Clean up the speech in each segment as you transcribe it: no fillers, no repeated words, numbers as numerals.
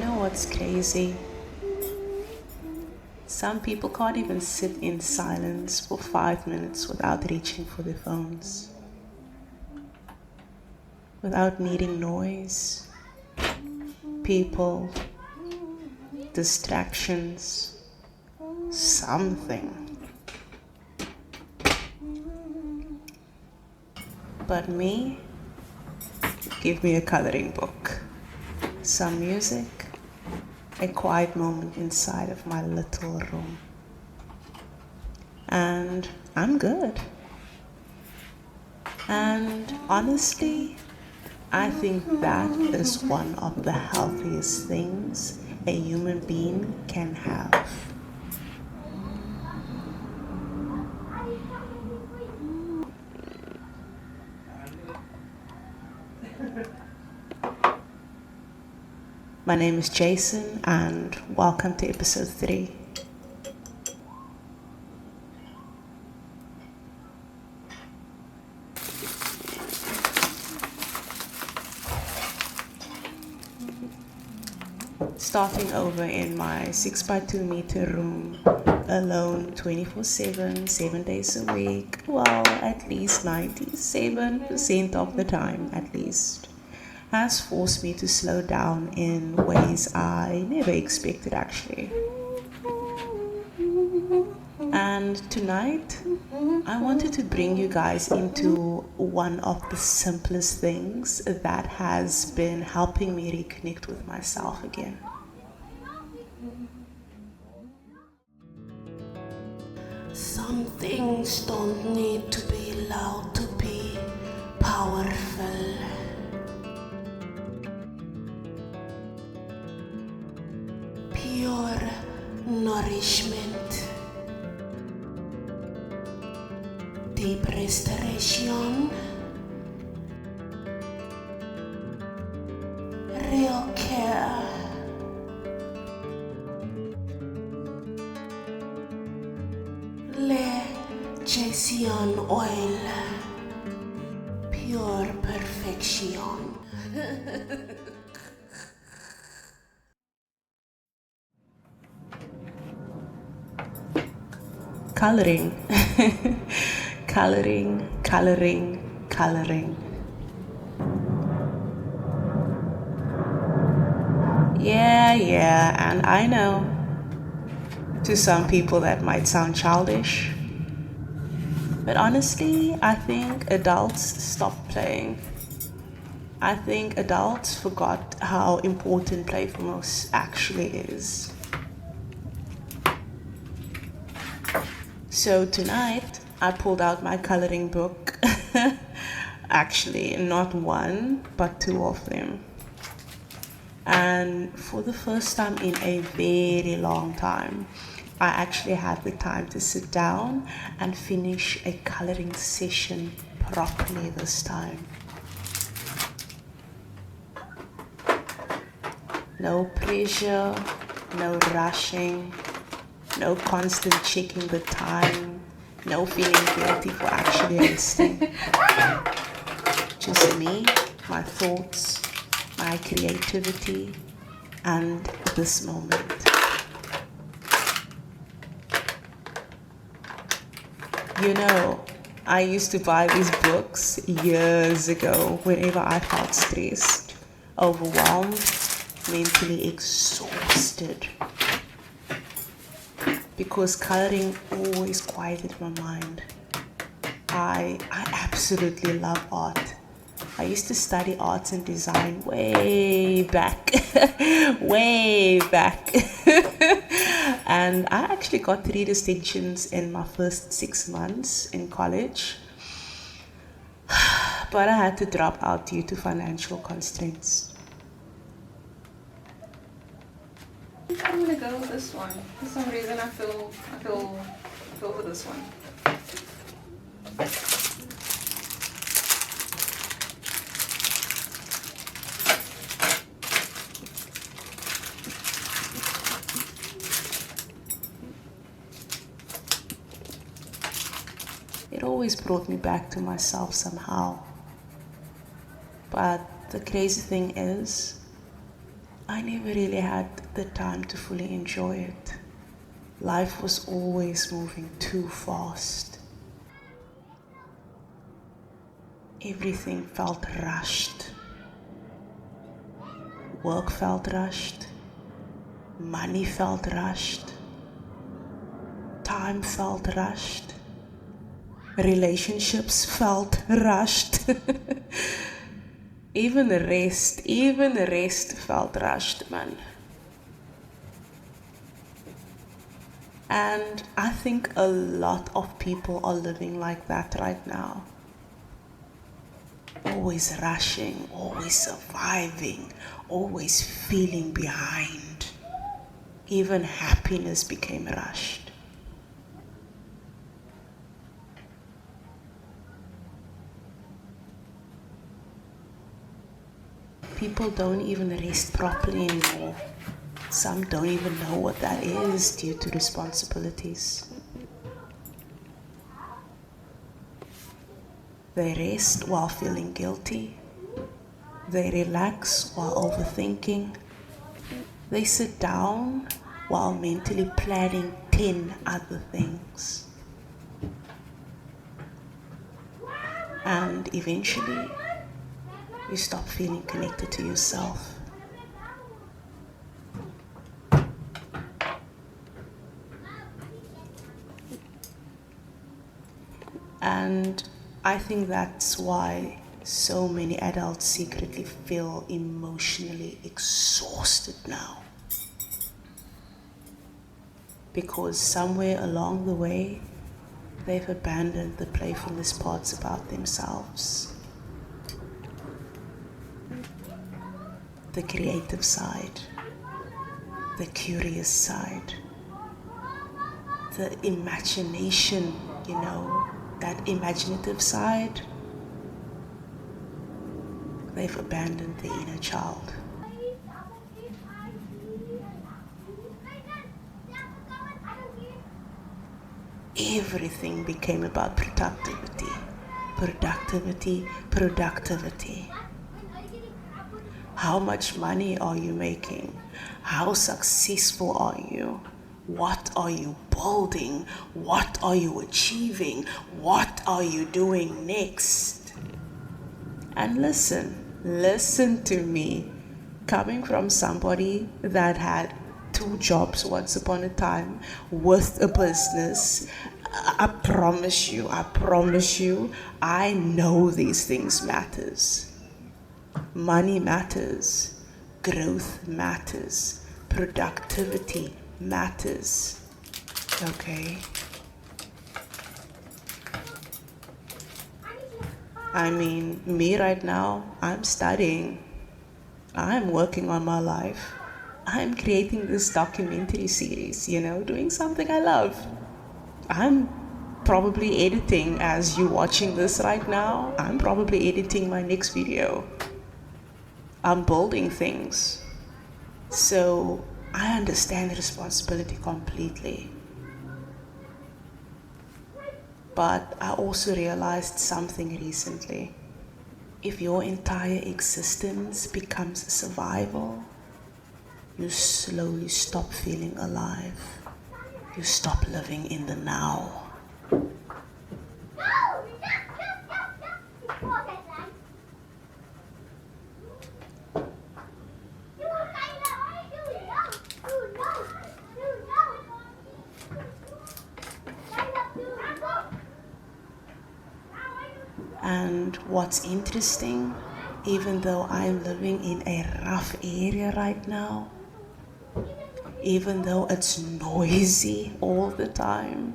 know what's crazy? Some people can't even sit in silence for 5 minutes without reaching for their phones, without needing noise, people, distractions, something. But me, give me a coloring book, some music, a quiet moment inside of my little room, and I'm good. And honestly, I think that is one of the healthiest things a human being can have. My name is Jason, and welcome to episode 3. Starting over in my 6x2 meter room, alone 24/7, 7 days a week, well, at least 97% of the time at least, has forced me to slow down in ways I never expected actually. And tonight, I wanted to bring you guys into one of the simplest things that has been helping me reconnect with myself again. Some things don't need to be loud to be powerful. Pure nourishment, deep restoration, real care. Legation oil, pure perfection. Coloring. Coloring. Yeah, and I know, to some people that might sound childish, but honestly, I think adults stopped playing. I think adults forgot how important playfulness actually is. So tonight, I pulled out my coloring book. Actually, not one, but 2 of them. And for the first time in a very long time, I actually had the time to sit down and finish a coloring session properly this time. No pressure, no rushing, no constant checking the time, no feeling guilty for actually resting. Just me, my thoughts, my creativity, and this moment. You know, I used to buy these books years ago whenever I felt stressed, overwhelmed, mentally exhausted, because coloring always quieted my mind. I absolutely love art. I used to study arts and design way back, way back. And I actually got 3 distinctions in my first 6 months in college. But I had to drop out due to financial constraints. I'm gonna go with this one. For some reason, I feel for this one. It always brought me back to myself somehow. But the crazy thing is, I never really had the time to fully enjoy it. Life was always moving too fast. Everything felt rushed. Work felt rushed. Money felt rushed. Time felt rushed. Relationships felt rushed. Even rest felt rushed, man. And I think a lot of people are living like that right now. Always rushing, always surviving, always feeling behind. Even happiness became rushed. People don't even rest properly anymore. Some don't even know what that is due to responsibilities. They rest while feeling guilty. They relax while overthinking. They sit down while mentally planning 10 other things. And eventually, you stop feeling connected to yourself. And I think that's why so many adults secretly feel emotionally exhausted now. Because somewhere along the way, they've abandoned the playfulness parts about themselves. The creative side, the curious side, the imagination, that imaginative side. They've abandoned the inner child. Everything became about productivity. How much money are you making? How successful are you? What are you building? What are you achieving? What are you doing next? And listen to me. Coming from somebody that had 2 jobs once upon a time with a business, I promise you, I know these things matters. Money matters, growth matters, productivity matters, okay? I mean, me right now, I'm studying. I'm working on my life. I'm creating this documentary series, doing something I love. I'm probably editing as you watching this right now. I'm probably editing my next video. I'm building things. So I understand the responsibility completely. But I also realized something recently. If your entire existence becomes survival, you slowly stop feeling alive. You stop living in the now. And what's interesting, even though I'm living in a rough area right now, even though it's noisy all the time,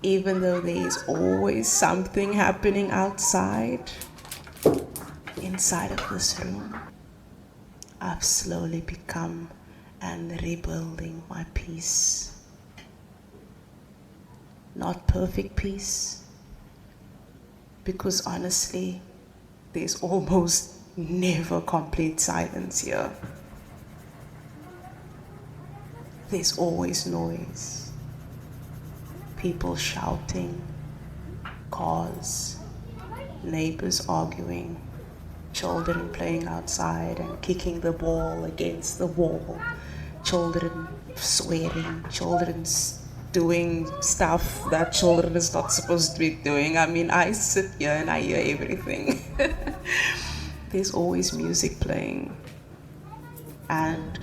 even though there is always something happening outside, inside of this room, I've slowly become and rebuilding my peace. Not perfect peace, because honestly, there's almost never complete silence here. There's always noise. People shouting, cars, neighbors arguing, children playing outside and kicking the ball against the wall, children swearing, doing stuff that children is not supposed to be doing. I mean, I sit here and I hear everything. There's always music playing and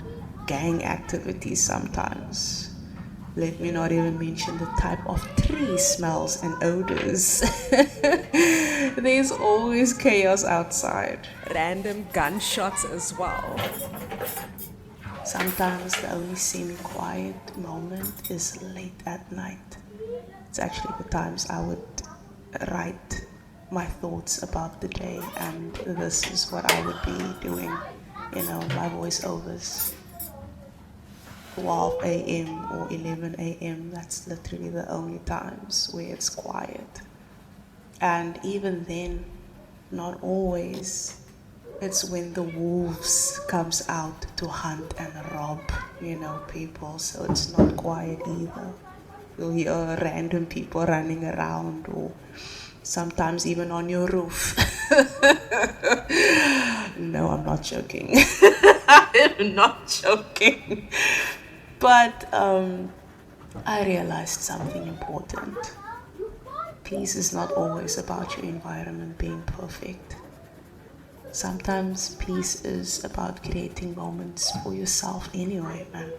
gang activities sometimes. Let me not even mention the type of tree smells and odors. There's always chaos outside. Random gunshots as well. Sometimes the only semi-quiet moment is late at night. It's actually the times I would write my thoughts about the day, and this is what I would be doing, my voiceovers. 12 a.m. or 11 a.m. That's literally the only times where it's quiet. And even then, not always. It's when the wolves comes out to hunt and rob, people. So it's not quiet either. You'll hear random people running around, or sometimes even on your roof. No, I'm not joking. I'm not joking. But I realized something important. Peace is not always about your environment being perfect. Sometimes peace is about creating moments for yourself anyway, man.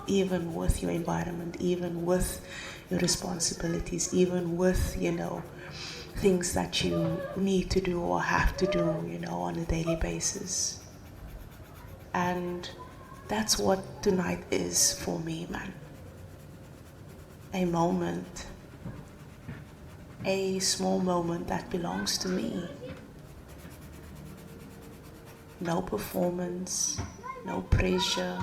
Even with your environment, even with your responsibilities, even with, things that you need to do or have to do, on a daily basis. And that's what tonight is for me, man. A moment, a small moment that belongs to me. No performance, no pressure,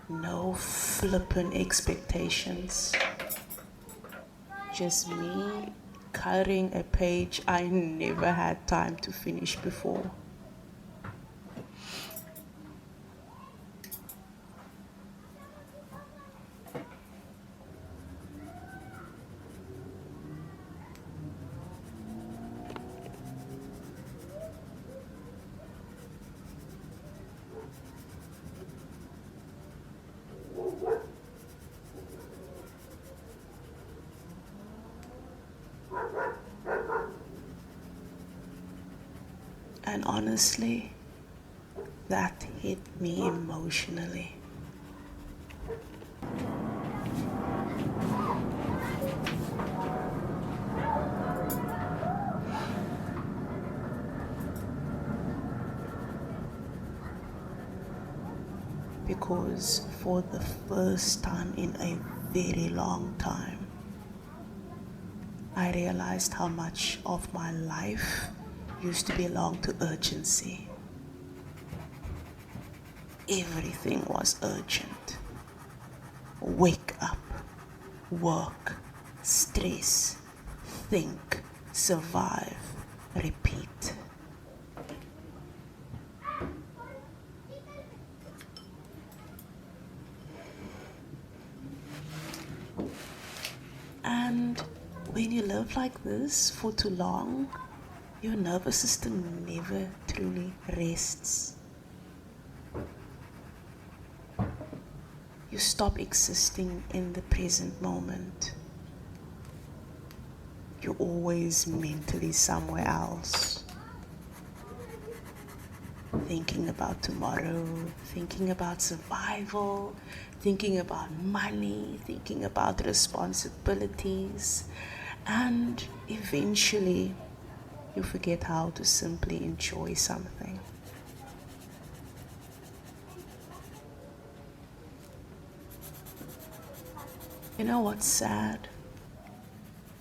no flippin' expectations. Just me coloring a page I never had time to finish before. And honestly, that hit me emotionally. Because for the first time in a very long time, I realized how much of my life used to belong to urgency. Everything was urgent. Wake up, work, stress, think, survive, repeat. And when you live like this for too long, your nervous system never truly rests. You stop existing in the present moment. You're always mentally somewhere else. Thinking about tomorrow, thinking about survival, thinking about money, thinking about responsibilities, and eventually you forget how to simply enjoy something. You know what's sad?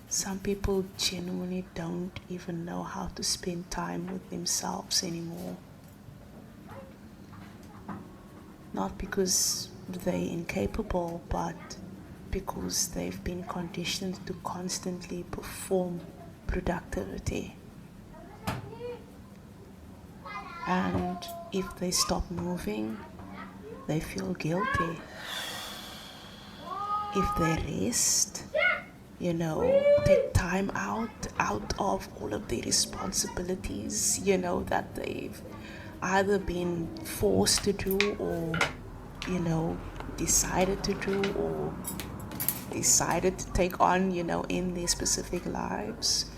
Some people genuinely don't even know how to spend time with themselves anymore. Not because they're incapable, but because they've been conditioned to constantly perform productivity. And if they stop moving, they feel guilty. If they rest, take time out of all of their responsibilities, that they've either been forced to do or, decided to do or decided to take on, in their specific lives.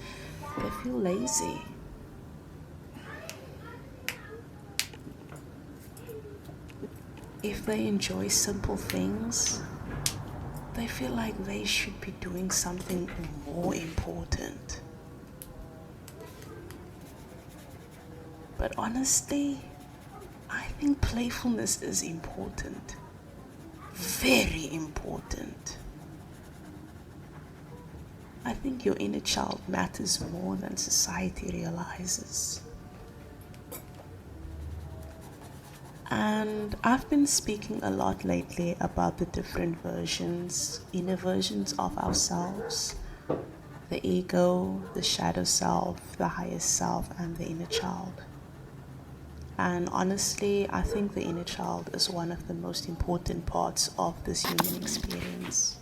They feel lazy. If they enjoy simple things, they feel like they should be doing something more important. But honestly, I think playfulness is important. Very important. I think your inner child matters more than society realizes. And I've been speaking a lot lately about the different inner versions of ourselves: the ego, the shadow self, the higher self, and the inner child. And honestly, I think the inner child is one of the most important parts of this human experience.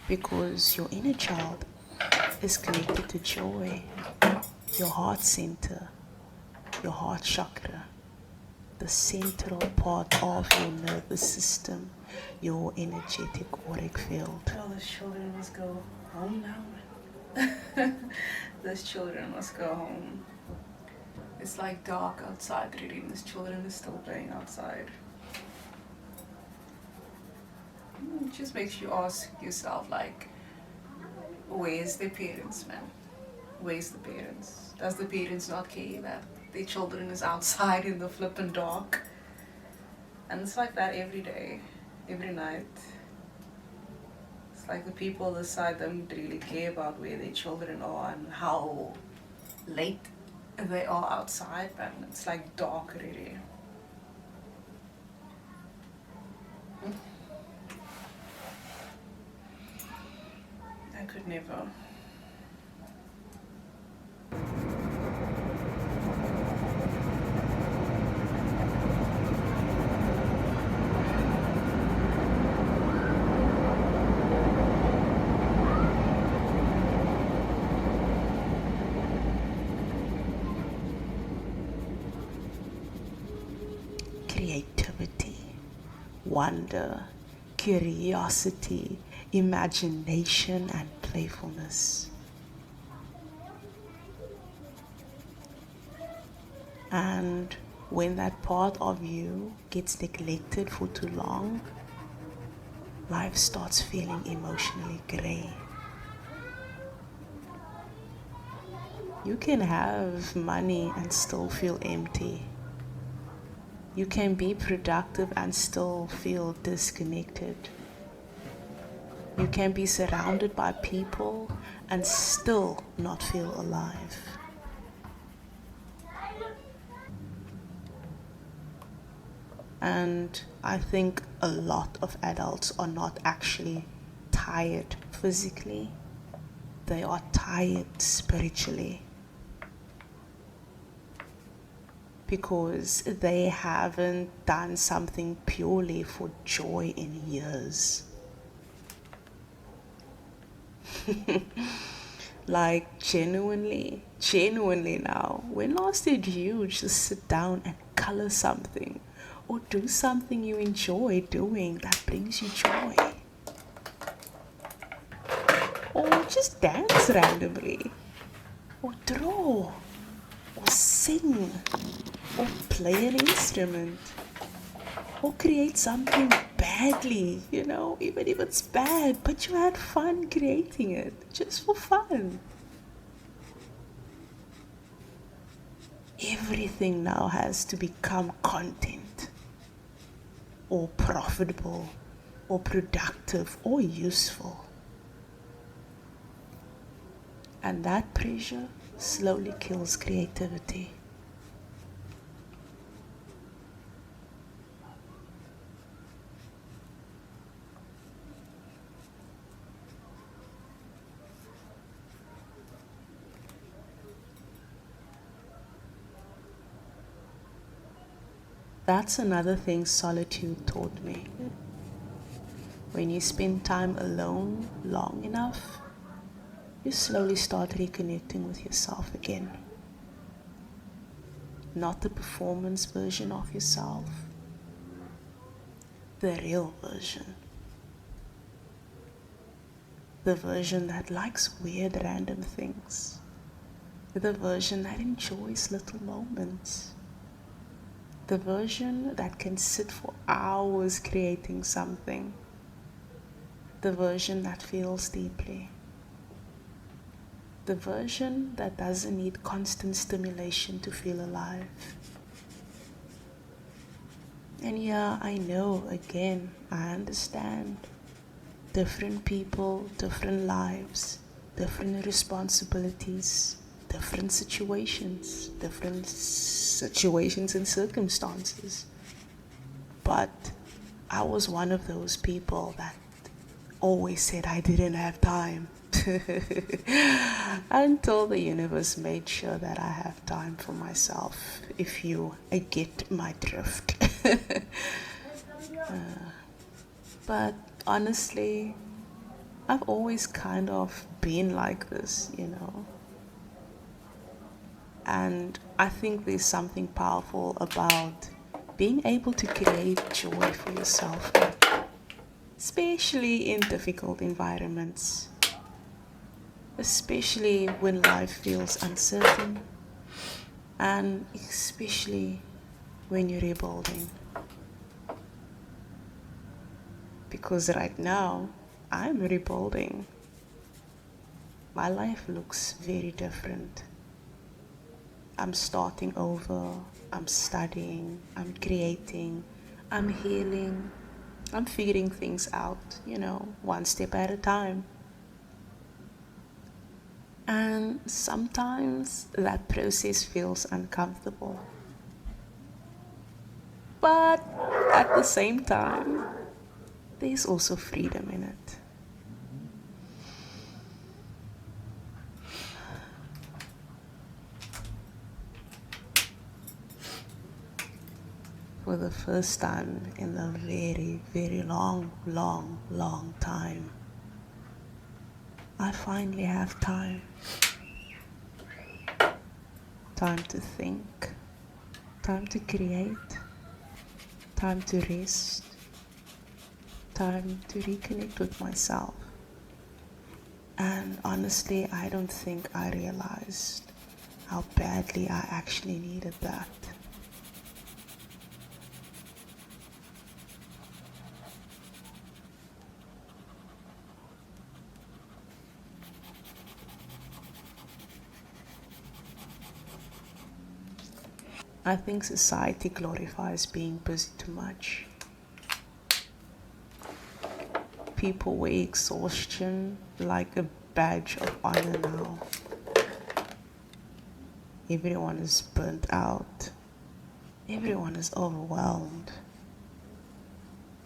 Because your inner child is connected to joy, your heart center, your heart chakra, the central part of your nervous system, your energetic auric field. Oh, those children must go home now. Those children must go home. It's like dark outside already, and these children are still playing outside. It just makes you ask yourself, like, where's the parents, man? Where's the parents? Does the parents not care that their children is outside in the flippin' dark? And it's like that every day, every night. It's like the people inside don't really care about where their children are and how late they are outside, but it's like dark already. I could never. Creativity, wonder, curiosity, imagination, and playfulness. And when that part of you gets neglected for too long, life starts feeling emotionally gray. You can have money and still feel empty. You can be productive and still feel disconnected. You can be surrounded by people and still not feel alive. And I think a lot of adults are not actually tired physically, they are tired spiritually. Because they haven't done something purely for joy in years. Like genuinely now, when last did you just sit down and color something or do something you enjoy doing that brings you joy? Or just dance randomly, or draw, or sing, or play an instrument, or create something badly, even if it's bad, but you had fun creating it, just for fun. Everything now has to become content, or profitable, or productive, or useful. And that pressure slowly kills creativity. That's another thing solitude taught me. When you spend time alone long enough, you slowly start reconnecting with yourself again. Not the performance version of yourself, the real version. The version that likes weird random things. The version that enjoys little moments. The version that can sit for hours creating something. The version that feels deeply. The version that doesn't need constant stimulation to feel alive. And yeah, I know, again, I understand. Different people, different lives, different responsibilities, different situations and circumstances. But I was one of those people that always said I didn't have time. Until the universe made sure that I have time for myself, if you get my drift. But honestly, I've always kind of been like this, And I think there's something powerful about being able to create joy for yourself, especially in difficult environments, especially when life feels uncertain, and especially when you're rebuilding. Because right now, I'm rebuilding. My life looks very different. I'm starting over, I'm studying, I'm creating, I'm healing, I'm figuring things out, one step at a time. And sometimes that process feels uncomfortable. But at the same time, there's also freedom in it. For the first time in a very, very long time, I finally have time. Time to think, time to create, time to rest, time to reconnect with myself. And honestly, I don't think I realized how badly I actually needed that. I think society glorifies being busy too much. People wear exhaustion like a badge of honor now. Everyone is burnt out. Everyone is overwhelmed.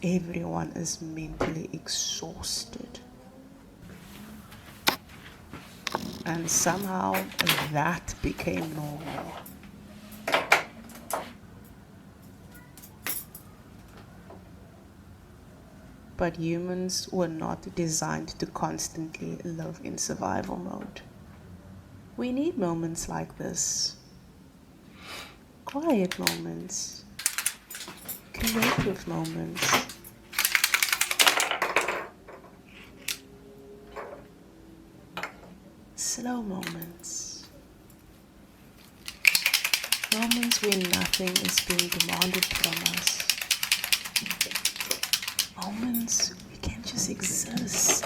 Everyone is mentally exhausted. And somehow that became normal. But humans were not designed to constantly live in survival mode. We need moments like this. Quiet moments. Creative moments. Slow moments. Moments where nothing is being demanded from us. Moments we can just exist.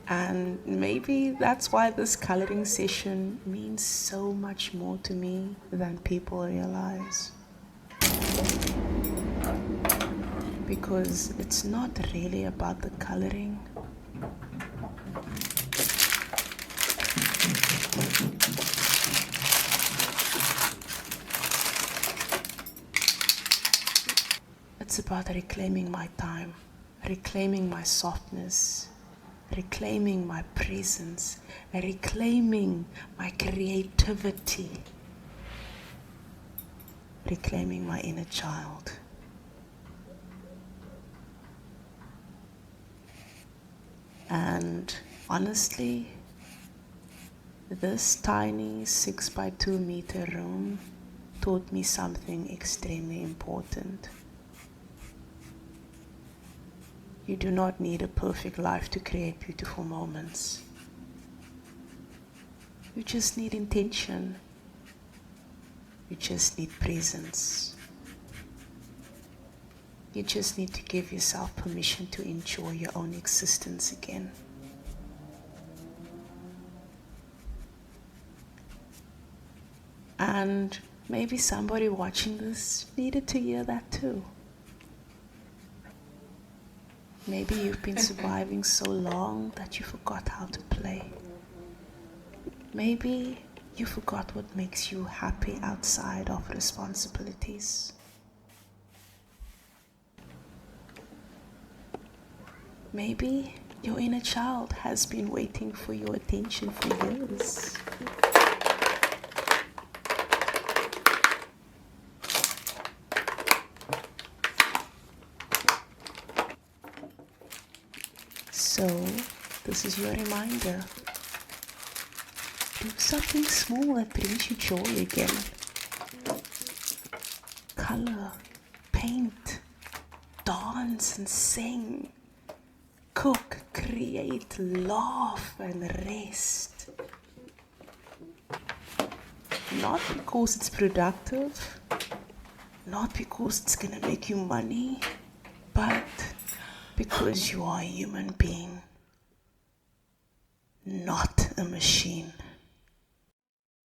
And maybe that's why this coloring session means so much more to me than people realize. Because it's not really about the coloring. It's about reclaiming my time, reclaiming my softness, reclaiming my presence, reclaiming my creativity. reclaiming my inner child. And honestly, this tiny 6 by 2 meter room taught me something extremely important. You do not need a perfect life to create beautiful moments. You just need intention. You just need presence. You just need to give yourself permission to enjoy your own existence again. And maybe somebody watching this needed to hear that too. Maybe you've been surviving so long that you forgot how to play. Maybe you forgot what makes you happy outside of responsibilities. Maybe your inner child has been waiting for your attention for years. So, this is your reminder. Do something small that brings you joy again. Color, paint, dance and sing. Cook, create, laugh and rest. Not because it's productive, not because it's gonna make you money, but because you are a human being, not a machine.